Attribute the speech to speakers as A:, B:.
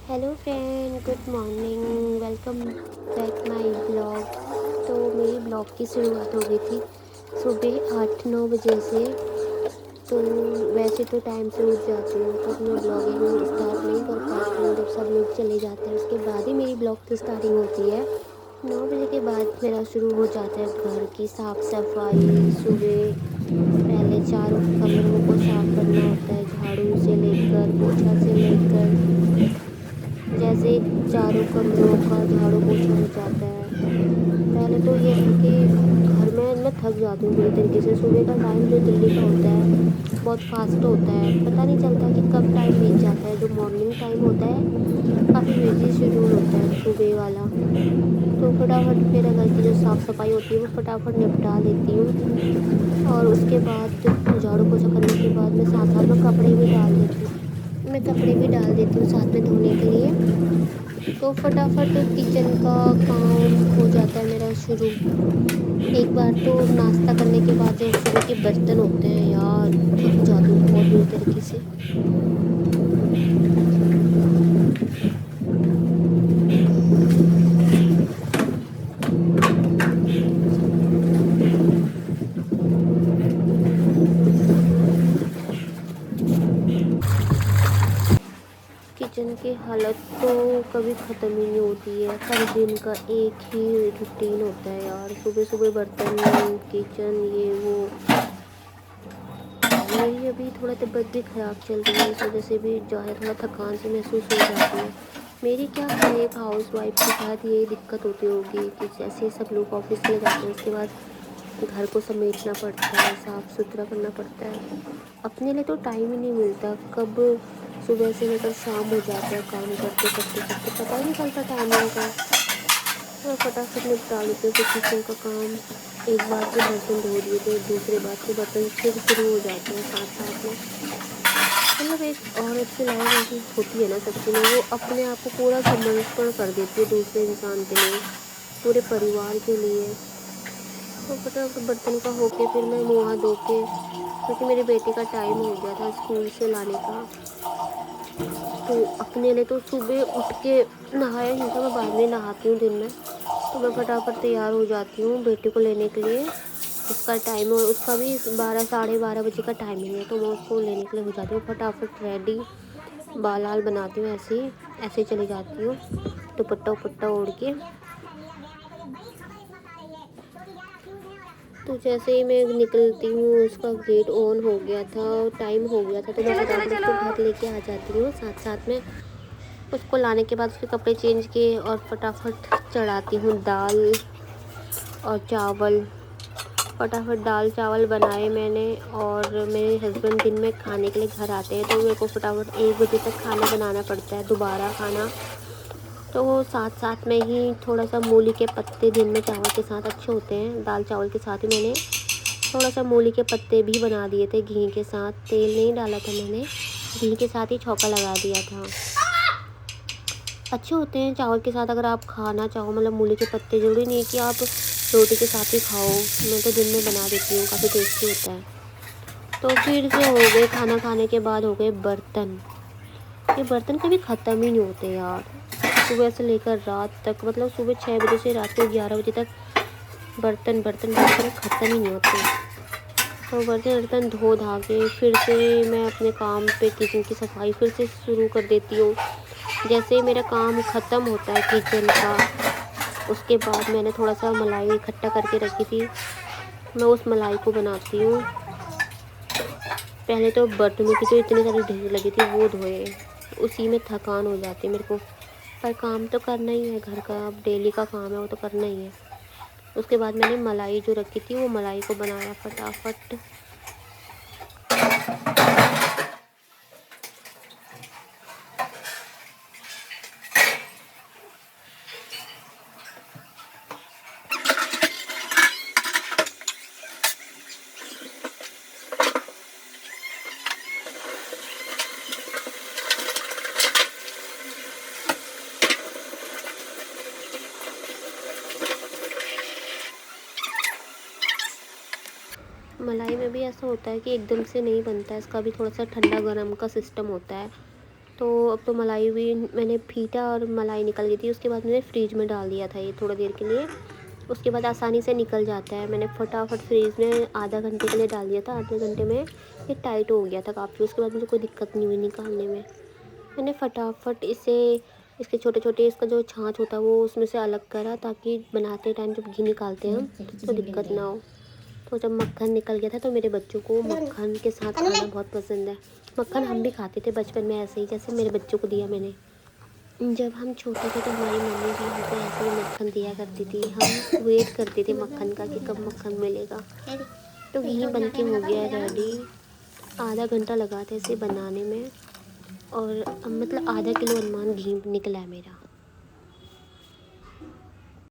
A: Hello friend, good morning. Welcome back my blog. तो मेरी blog की शुरुआत हो गई थी सुबह 8-9 बजे से। तो वैसे तो टाइम से उठ जाती हूँ, पर मैं ब्लॉगिंग स्टार्ट नहीं कर पाती हूँ। जब सब लोग चले जाते हैं उसके बाद ही मेरी ब्लॉग की स्टार्टिंग होती है। 9 बजे के बाद मेरा शुरू हो जाता है घर की साफ़ सफाई। सुबह पहले चारों कमरों को साफ़ करना होता है, झाड़ू से लेकर पोछा से लेकर। जैसे चारों कमरों का झाड़ू पोछा हो जाता है, पहले तो ये है कि घर में मैं थक जाती हूँ पूरी तरीके से। सुबह का टाइम जो दिल्ली का होता है बहुत फास्ट होता है, पता नहीं चलता कि कब टाइम बीत जाता है। जो मॉर्निंग टाइम होता है काफ़ी बिजी शेड्यूल होता है सुबह वाला। तो फटाफट मेरा घर की जो साफ़ सफाई होती है वो फटाफट निपटा लेती हूँ, और उसके बाद झाड़ू पोछा करने के बाद मैं साथ साथ में कपड़े भी डाल देती हूँ। साथ में धोने के लिए। तो फटाफट किचन का काम हो जाता है मेरा शुरू। एक बार तो नाश्ता करने के बाद जो सुबह के बर्तन होते हैं यार, थक जाती हूँ बहुत बुरी तरीके से। किचन की हालत तो कभी ख़त्म ही नहीं होती है। हर दिन का एक ही रूटीन होता है यार, सुबह सुबह बर्तन, किचन, ये वो। मेरी अभी थोड़ा तबीयत भी ख़राब चल रही है, इस वजह से भी जो है थोड़ा थकान सी महसूस हो जाती है। मेरी क्या है, एक हाउस वाइफ के साथ यही दिक्कत होती होगी कि जैसे सब लोग ऑफिस चले जाते हैं उसके बाद घर को समेटना पड़ता है, साफ़ सुथरा करना पड़ता है। अपने लिए तो टाइम ही नहीं मिलता, कब सुबह से लेकर शाम हो जाता है काम करते करते करते, पता ही नहीं चलता टाइमिंग का। मैं फटाफट निपटा लेती हूँ फिर किचन का काम। एक बार के बर्तन धो दिए तो दूसरे बार के बर्तन फिर शुरू हो जाते हैं साथ साथ में। मतलब एक औरत की लाइफ ऐसी होती है ना सच्ची में, वो अपने आप को पूरा समर्पण कर देती है दूसरे इंसान के लिए, पूरे परिवार के लिए। तो फटाफट बर्तन का होके फिर मैं मुँह हाथ धो के, क्योंकि मेरी बेटी का टाइम हो गया था स्कूल से लाने का। तो अपने लिए तो सुबह उठ के नहाया नहीं था, मैं बाद में नहाती हूँ दिन में। तो मैं फटाफट तैयार हो जाती हूँ बेटी को लेने के लिए। उसका टाइम, और उसका भी 12 साढ़े 12 बजे का टाइमिंग है, तो मैं उसको लेने के लिए हो जाती हूँ फटाफट रेडी। बाल वाल बनाती हूँ, ऐसे ही चली जाती हूँ दुपट्टा उपट्टा ओढ़ के। तो जैसे ही मैं निकलती हूँ उसका गेट ऑन हो गया था, टाइम हो गया था, तो मैं फटाफट उसको घर लेके आ जाती हूँ साथ साथ में। उसको लाने के बाद उसके कपड़े चेंज किए और फटाफट चढ़ाती हूँ दाल और चावल। फटाफट दाल चावल बनाए मैंने, और मेरे हस्बैंड दिन में खाने के लिए घर आते हैं तो मेरे को फटाफट 1 बजे तक खाना बनाना पड़ता है, दोबारा खाना। तो वो साथ साथ में ही थोड़ा सा मूली के पत्ते दिन में चावल के साथ अच्छे होते हैं, दाल चावल के साथ ही मैंने थोड़ा सा मूली के पत्ते भी बना दिए थे घी के साथ। तेल नहीं डाला था मैंने, घी के साथ ही छौंका लगा दिया था। अच्छे होते हैं चावल के साथ अगर आप खाना चाहो, मतलब मूली के पत्ते, ज़रूरी नहीं है कि आप रोटी के साथ ही खाओ। मैं तो दिन में बना देती हूँ, काफ़ी टेस्टी होता है। तो फिर से हो गए, खाना खाने के बाद हो गए बर्तन। ये बर्तन कभी ख़त्म ही नहीं होते यार, सुबह से लेकर रात तक। मतलब सुबह 6 बजे से रात को 11 बजे तक बर्तन बर्तन बर्तन ख़त्म ही नहीं होते। तो बर्तन वर्तन धो धा के फिर से मैं अपने काम पे, किचन की सफाई फिर से शुरू कर देती हूँ। जैसे ही मेरा काम ख़त्म होता है किचन का, उसके बाद मैंने थोड़ा सा मलाई इकट्ठा करके रखी थी, मैं उस मलाई को बनाती हूँ। पहले तो बर्तनों की जो इतनी सारी ढेर लगी थी वो धोए, उसी में थकान हो जाती है मेरे को। पर काम तो करना ही है, घर का अब डेली का काम है, वो तो करना ही है। उसके बाद मैंने मलाई जो रखी थी वो मलाई को बनाया फटाफट। मलाई में भी ऐसा होता है कि एकदम से नहीं बनता है, इसका भी थोड़ा सा ठंडा गर्म का सिस्टम होता है। तो अब तो मलाई भी मैंने फीटा और मलाई निकल गई थी। उसके बाद मैंने फ्रिज में डाल दिया था ये थोड़ा देर के लिए। उसके बाद आसानी से निकल जाता है। मैंने फटाफट फ्रीज़ में आधा घंटे के लिए डाल दिया था। आधे घंटे में ये टाइट हो गया था काफ़ी। उसके बाद मुझे कोई दिक्कत नहीं हुई निकालने में। मैंने फटाफट इसे इसके छोटे-छोटे इसका जो छाछ होता है वो उसमें से अलग करा, ताकि बनाते टाइम जब घी निकालते हैं हम तो दिक्कत ना हो। तो जब मक्खन निकल गया था तो मेरे बच्चों को मक्खन के साथ खाना बहुत पसंद है। मक्खन हम भी खाते थे बचपन में ऐसे ही, जैसे मेरे बच्चों को दिया मैंने। जब हम छोटे थे तो हमारी मम्मी भी हमको ऐसे ही मक्खन दिया करती थी। हम वेट करते थे मक्खन का कि कब मक्खन मिलेगा। तो घी बन के हो गया रेडी। आधा घंटा लगा था इसे बनाने में, और मतलब आधा किलो अनुमान घी निकला है मेरा।